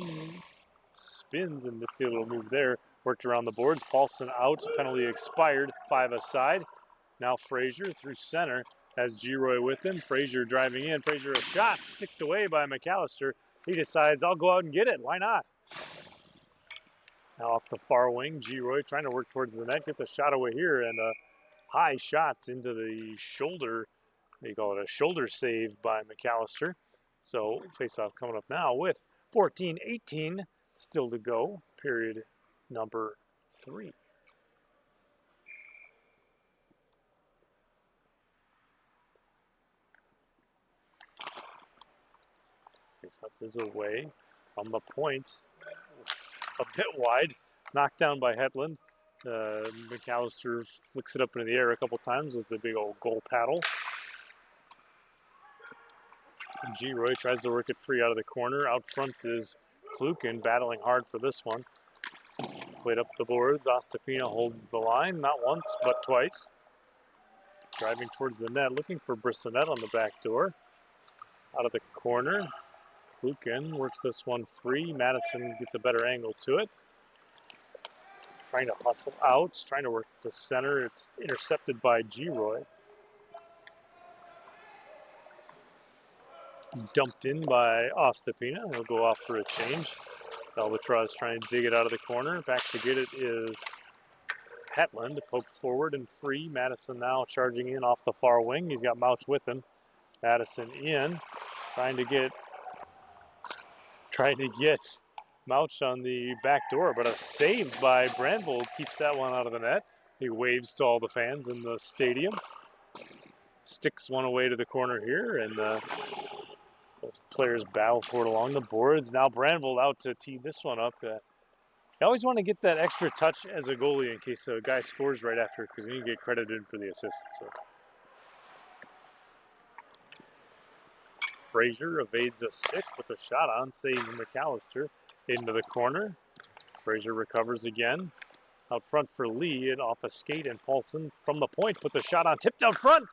spins and nifty little move there. Worked around the boards. Paulson out. Penalty expired. 5 aside. Now Frazier through center. Has Giroy with him. Frazier driving in. Frazier a shot. Sticked away by McAllister. He decides, I'll go out and get it. Why not? Now off the far wing, Giroy trying to work towards the net. Gets a shot away here and a high shot into the shoulder. They call it a shoulder save by McAllister. So face-off coming up now with 14-18 still to go. Period number 3. Face-off is away on the point. A bit wide. Knocked down by Hetland. McAllister flicks it up into the air a couple times with the big old goal paddle. Giroy tries to work it free out of the corner. Out front is Klukin battling hard for this one. Played up the boards. Ostapina holds the line, not once, but twice. Driving towards the net, looking for Brissonette on the back door. Out of the corner. Klukin works this one free. Madison gets a better angle to it. Trying to hustle out, trying to work the center. It's intercepted by Giroy. Dumped in by Ostapina. He'll go off for a change. Albatross trying to dig it out of the corner. Back to get it is Hetland. Poked forward and free. Madison now charging in off the far wing. He's got Mouch with him. Madison in. Trying to get Mouch on the back door, but a save by Brandvold keeps that one out of the net. He waves to all the fans in the stadium. Sticks one away to the corner here, and those players battle for it along the boards. Now Brandvold out to tee this one up. You always want to get that extra touch as a goalie in case a guy scores right after, because then you get credited for the assist. So. Frazier evades a stick, puts a shot on, saves McAllister into the corner. Frazier recovers again. Out front for Lee and off a skate, and Paulson from the point puts a shot on, tipped out front.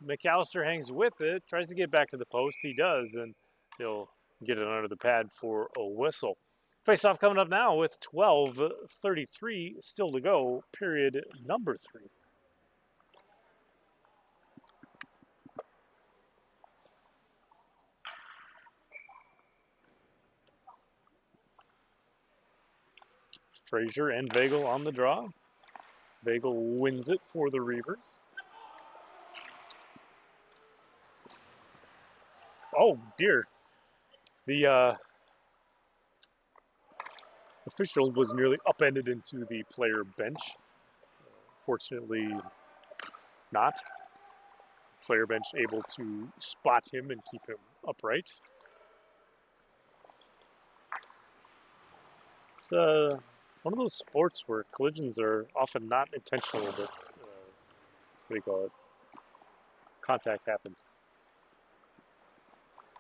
McAllister hangs with it, tries to get back to the post. He does, and he'll get it under the pad for a whistle. Face-off coming up now with 12:33 still to go, period number 3. Frazier and Vagel on the draw. Vagel wins it for the Reavers. Oh, dear. The official was nearly upended into the player bench. Fortunately not. Player bench able to spot him and keep him upright. It's one of those sports where collisions are often not intentional, but what do you call it? Contact happens.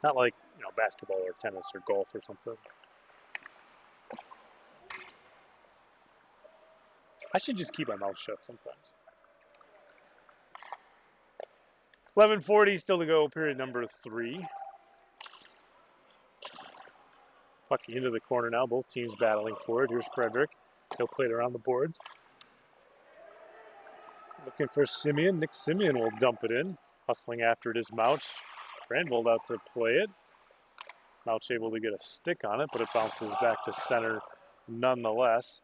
Not like, basketball or tennis or golf or something. I should just keep my mouth shut sometimes. 11:40 still to go, period number 3. Puck into the corner now. Both teams battling for it. Here's Frederick. He'll play it around the boards. Looking for Simeon. Nick Simeon will dump it in. Hustling after it is Mouch. Brandvold out to play it. Mouch able to get a stick on it, but it bounces back to center nonetheless.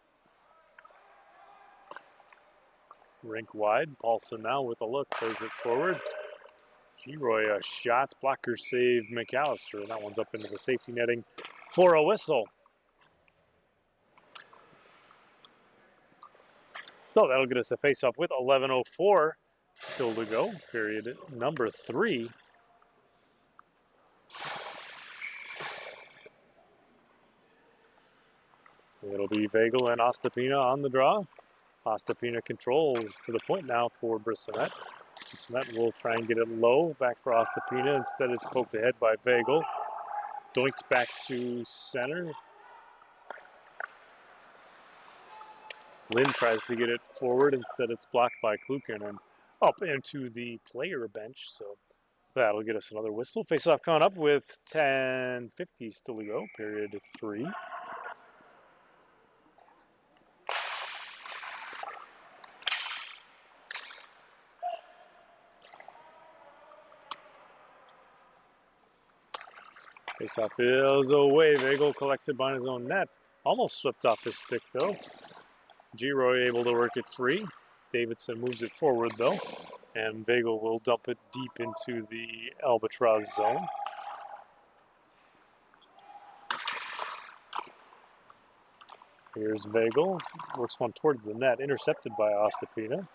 Rink wide. Paulson now with a look. Plays it forward. Giroy a shot. Blocker save McAllister. And that one's up into the safety netting for a whistle. So that'll get us a face-off with 11:04 still to go, period number 3. It'll be Vagel and Ostapina on the draw. Ostapina controls to the point now for Brissonette. Brissonette will try and get it low. Back for Ostapina. Instead, it's poked ahead by Vagel. Doinks back to center. Lynn tries to get it forward. Instead, it's blocked by Klukin and up into the player bench. So that'll get us another whistle. Face-off coming up with 10:50 still to go. Period 3. Face-off is away. Vagel collects it behind his own net. Almost swept off his stick, though. G-Roy able to work it free. Davidson moves it forward, though. And Vagel will dump it deep into the Albatross zone. Here's Vagel. Works one towards the net. Intercepted by Ostapina.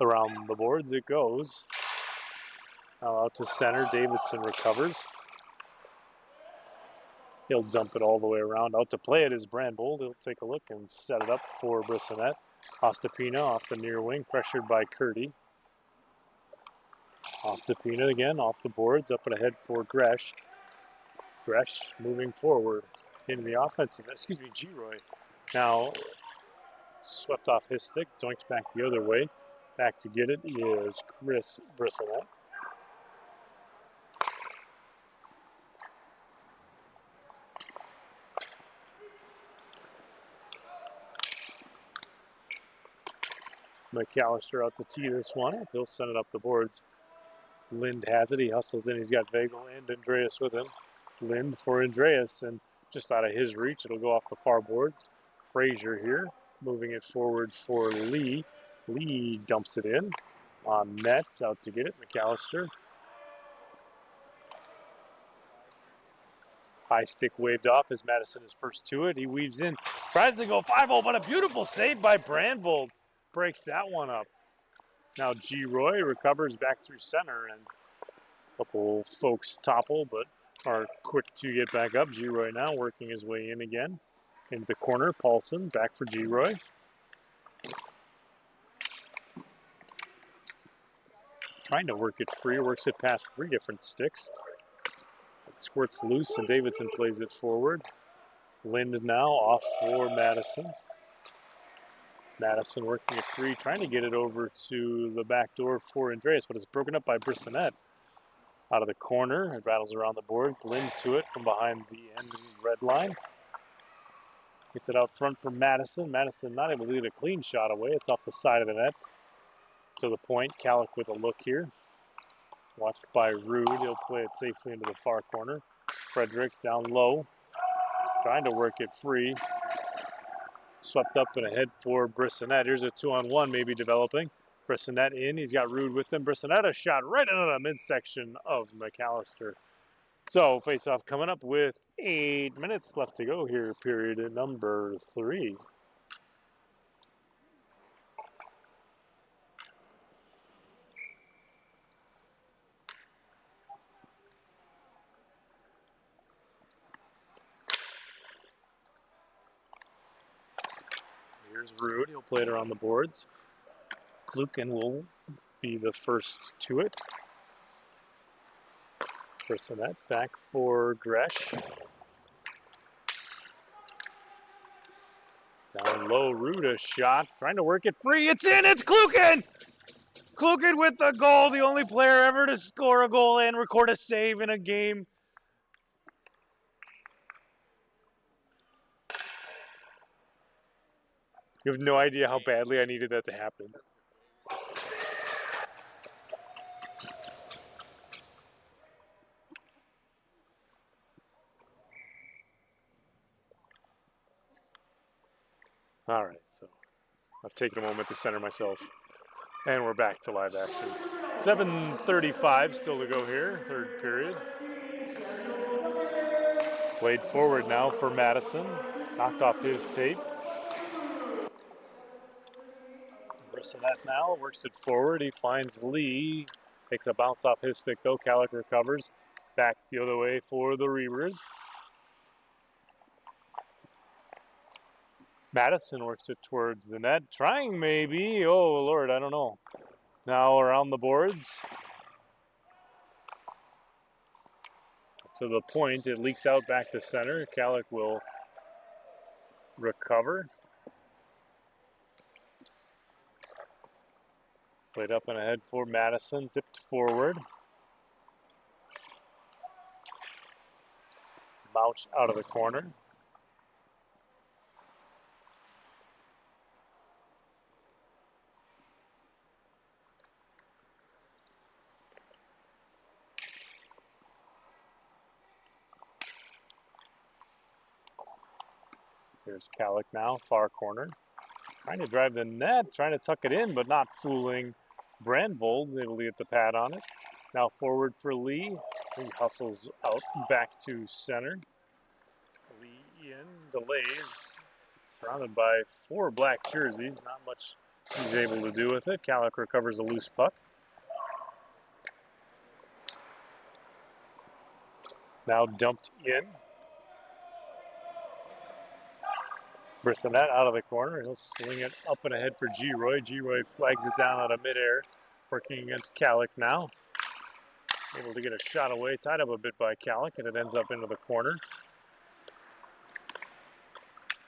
Around the boards it goes. Now out to center. Davidson recovers. He'll dump it all the way around. Out to play it is Brandbold. He'll take a look and set it up for Brissonette. Ostapina off the near wing, pressured by Curdy. Ostapina again off the boards, up and ahead for Gresh. Gresh moving forward in the offensive. G-Roy. Now swept off his stick, doinked back the other way. Back to get it is Chris Brissonette. McAllister out to tee this one up. He'll send it up the boards. Lind has it. He hustles in. He's got Vagel and Andreas with him. Lind for Andreas, and just out of his reach, it'll go off the far boards. Frazier here, moving it forward for Lee. Lee dumps it in on net. Out to get it. McAllister. High stick waved off as Madison is first to it. He weaves in. Tries to go 5-0, but a beautiful save by Brandvold. Breaks that one up. Now G-Roy recovers back through center, and a couple folks topple, but are quick to get back up. G-Roy now working his way in again. Into the corner, Paulson back for G-Roy. Trying to work it free, works it past 3 different sticks. It squirts loose, and Davidson plays it forward. Lind now off for Madison. Madison working it free, trying to get it over to the back door for Andreas, but it's broken up by Brissonette. Out of the corner, it rattles around the boards. Lind to it from behind the end red line. Gets it out front for Madison. Madison not able to get a clean shot away. It's off the side of the net. To the point, Calic with a look here. Watched by Rude. He'll play it safely into the far corner. Frederick down low. Trying to work it free. Swept up and ahead for Brissonette. Here's a 2-on-1 maybe developing. Brissonette in. He's got Rude with him. Brissonette a shot right into the midsection of McAllister. So face-off coming up with 8 minutes left to go here, period number 3. Here's Rude. He'll play it around the boards. Klukin will be the first to it. Brissonette back for Gresh. Down low, Rude a shot. Trying to work it free. It's in. It's Klukin! Klukin with the goal. The only player ever to score a goal and record a save in a game. You have no idea how badly I needed that to happen. All right, so I've taken a moment to center myself. And we're back to live actions. 7:35 still to go here, third period. Played forward now for Madison. Knocked off his tape. Brissonette now works it forward. He finds Lee. Takes a bounce off his stick though. Calic recovers. Back the other way for the Reavers. Madison works it towards the net. Trying maybe. Oh, Lord, I don't know. Now around the boards. To the point. It leaks out back to center. Calic will recover. Played up and ahead for Madison. Tipped forward. Mouch out of the corner. Here's Calic now, far corner. Trying to drive the net, trying to tuck it in, but not fooling Brandvold. Able to get the pad on it. Now forward for Lee. He hustles out back to center. Lee in, delays. Surrounded by 4 black jerseys. Not much he's able to do with it. Calic recovers a loose puck. Now dumped in. Brissonette out of the corner. He'll sling it up and ahead for G-Roy. G-Roy flags it down out of midair. Working against Calic now. Able to get a shot away. Tied up a bit by Calic, and it ends up into the corner.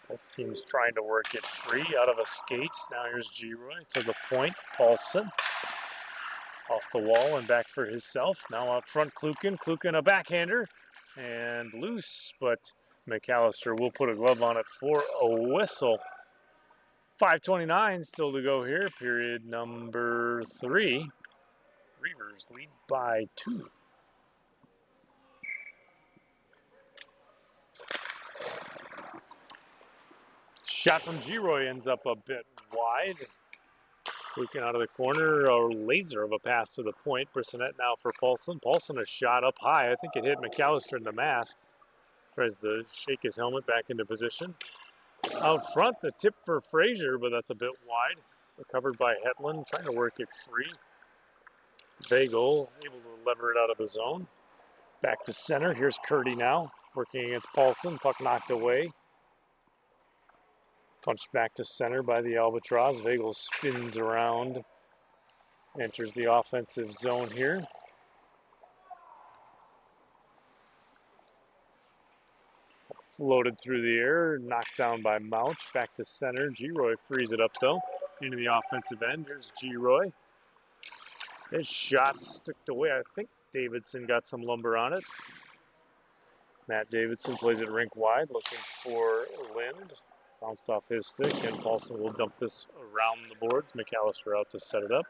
Both teams trying to work it free out of a skate. Now here's G-Roy to the point. Paulson off the wall and back for himself. Now out front, Klukin. Klukin a backhander and loose, but McAllister will put a glove on it for a whistle. 5:29 still to go here. Period number 3. Reavers lead by 2. Shot from G-Roy ends up a bit wide. Looking out of the corner, a laser of a pass to the point. Brissonette now for Paulson. Paulson a shot up high. I think it hit McAllister in the mask. Tries to shake his helmet back into position. Out front, the tip for Frazier, but that's a bit wide. Recovered by Hetland, trying to work it free. Vagel able to lever it out of the zone. Back to center. Here's Curdy now, working against Paulson. Puck knocked away. Punched back to center by the Albatross. Vagel spins around. Enters the offensive zone here. Floated through the air, knocked down by Mouch. Back to center. G-Roy frees it up though. Into the offensive end. Here's G-Roy. His shot sticked away. I think Davidson got some lumber on it. Matt Davidson plays it rink wide, looking for Lind. Bounced off his stick, and Paulson will dump this around the boards. McAllister out to set it up.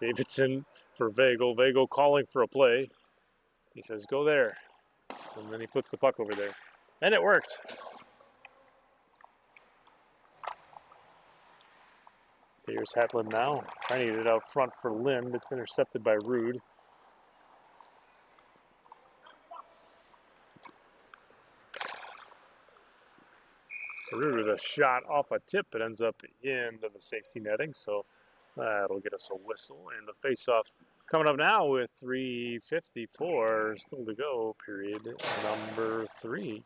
Davidson for Vagel. Vagel calling for a play. He says, go there. And then he puts the puck over there. And it worked. Here's Hetland now. Trying to get it out front for Lind. It's intercepted by Rude. Rude with a shot off a tip. It ends up into the safety netting. So that'll get us a whistle. And the face-off coming up now with 3:54 still to go, period number 3.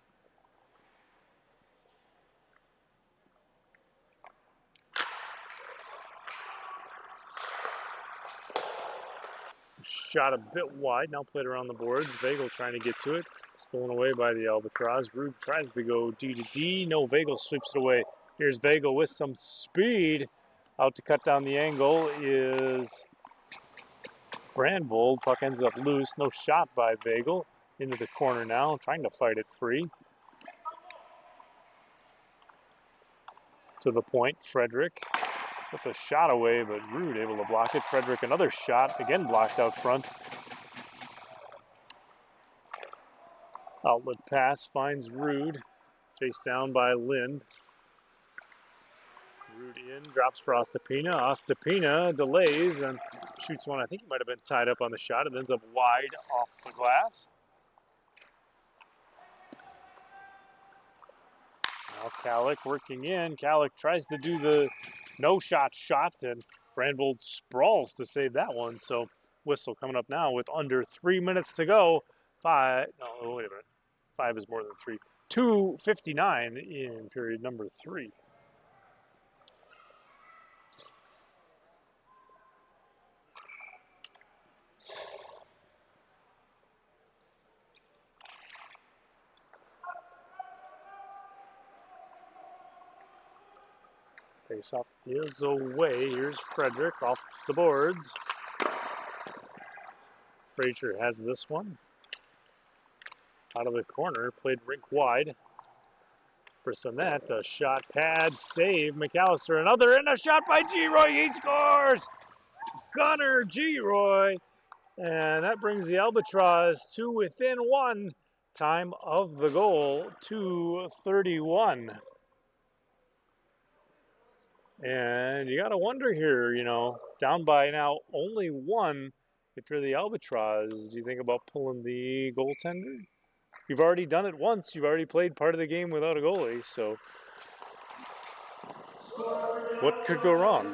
Shot a bit wide, now played around the boards. Vagel trying to get to it. Stolen away by the Albatross. Rude tries to go D to D. No, Vagel sweeps it away. Here's Vagel with some speed. Out to cut down the angle is Brandvold. Puck ends up loose. No shot by Vagel. Into the corner now, trying to fight it free. To the point, Frederick. Puts a shot away, but Rude able to block it. Frederick another shot, again blocked out front. Outlet pass finds Rude. Chased down by Lind. Rude in, drops for Ostapina. Ostapina delays and shoots one. I think he might have been tied up on the shot. It ends up wide off the glass. Now Calic working in. Calic tries to do the no-shot shot, and Brandvold sprawls to save that one. So whistle coming up now with under 3 minutes to go. 5, no, wait a minute. 5 is more than 3. 2:59 in period number 3. Face-off is away. Here's Frederick off the boards. Frazier has this one. Out of the corner, played rink wide. Brissonette, a shot, pad, save. McAllister, another, and a shot by G-Roy. He scores! Gunner G-Roy. And that brings the Albatross to within 1. Time of the goal, 2:31. And you got to wonder here, you know, down by now only 1. If you're the Albatross, do you think about pulling the goaltender? You've already done it once. You've already played part of the game without a goalie, so what could go wrong?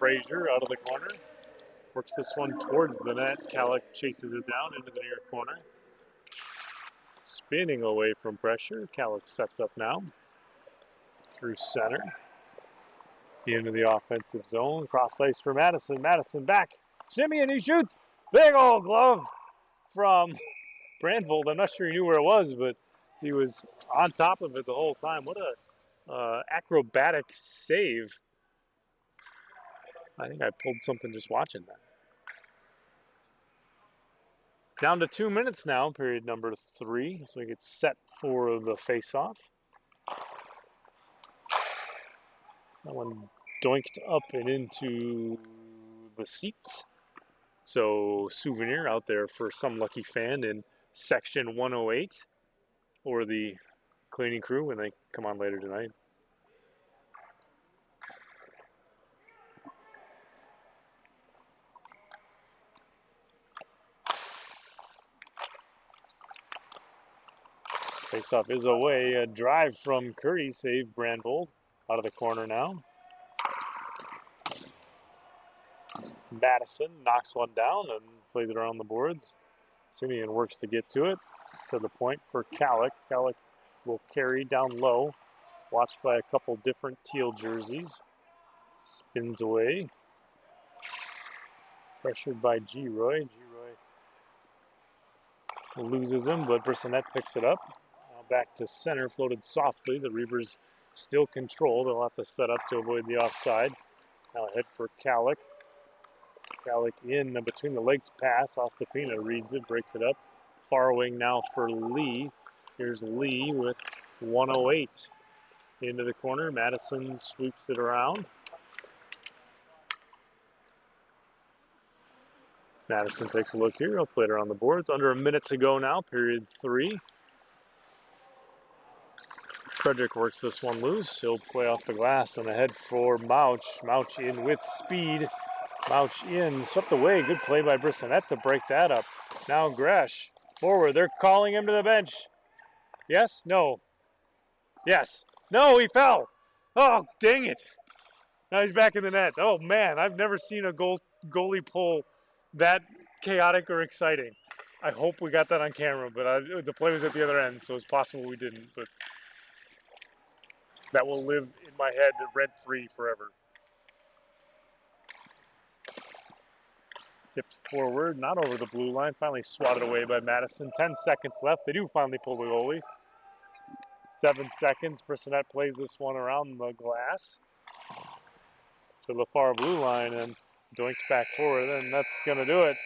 Frazier out of the corner. Works this one towards the net. Kallick chases it down into the near corner. Spinning away from pressure. Kallick sets up now. Through center. Into the offensive zone. Cross ice for Madison. Madison back. Shimmy, and he shoots. Big old glove from Brandvold. I'm not sure he knew where it was, but he was on top of it the whole time. What a acrobatic save. I think I pulled something just watching that. Down to 2 minutes now, period number 3. So we get set for the face-off. That one doinked up and into the seats. So souvenir out there for some lucky fan in section 108 or the cleaning crew when they come on later tonight. Face-off is away. A drive from Curry, save Brandvold. Out of the corner now. Madison knocks one down and plays it around the boards. Simeon works to get to it. To the point for Kallick. Kallick will carry down low. Watched by a couple different teal jerseys. Spins away. Pressured by G-Roy. G-Roy loses him, but Brissonette picks it up. Back to center, floated softly. The Reavers still control. They'll have to set up to avoid the offside. Now ahead for Kallick. Kallick in between the legs pass. Ostapina reads it, breaks it up. Far wing now for Lee. Here's Lee with 1:08 into the corner. Madison sweeps it around. Madison takes a look here. He'll play it around the boards. Under a minute to go now, period 3. Frederick works this one loose. He'll play off the glass and ahead for Mouch. Mouch in with speed. Mouch in, swept away. Good play by Brissonette to break that up. Now Gresh forward. They're calling him to the bench. Yes? No. Yes. No, he fell. Oh, dang it. Now he's back in the net. Oh, man, I've never seen a goalie pull that chaotic or exciting. I hope we got that on camera, but the play was at the other end, so it's possible we didn't. But that will live in my head rent-free forever. Tipped forward, not over the blue line. Finally swatted away by Madison. 10 seconds left. They do finally pull the goalie. 7 seconds. Brissonette plays this one around the glass to the far blue line and doinks back forward, and that's going to do it.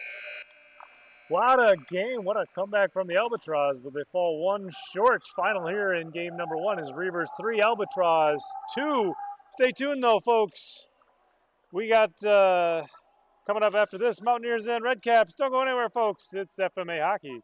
What a game. What a comeback from the Albatross, but they fall 1 short. Final here in game number 1 is Reavers 3, Albatross 2. Stay tuned, though, folks. We got coming up after this, Mountaineers and Redcaps. Don't go anywhere, folks. It's FMA Hockey.